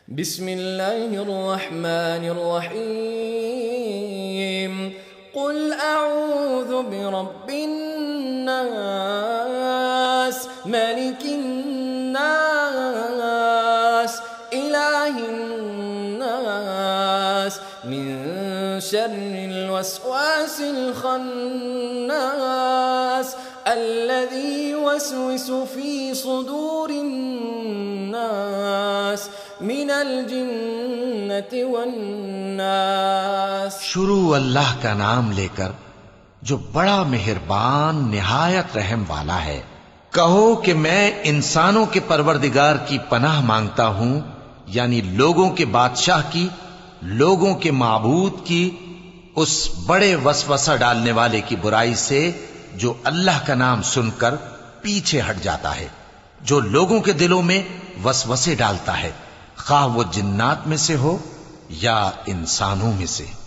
बिस्मिल्लाहिर्रहमानिर्रहीम कुल अऊज़ु बिरब्बिन्नास मलिकिन्नास इलाहिन्नास मिन शर्रिल वस्वासिल खन्नास अल्लज़ी युवस्विसु फ़ी सुदूरिन्नास मिनल जिन्नति वन्नास। शुरू अल्लाह का नाम लेकर जो बड़ा मेहरबान निहायत रहम वाला है। कहो कि मैं इंसानों के परवरदिगार की पनाह मांगता हूं, यानी लोगों के बादशाह की, लोगों के माबूद की, उस बड़े वसवसा डालने वाले की बुराई से जो अल्लाह का नाम सुनकर पीछे हट जाता है, जो लोगों के दिलों में वसवसे डालता है, खा वो जिन्नात में से हो या इंसानों में से।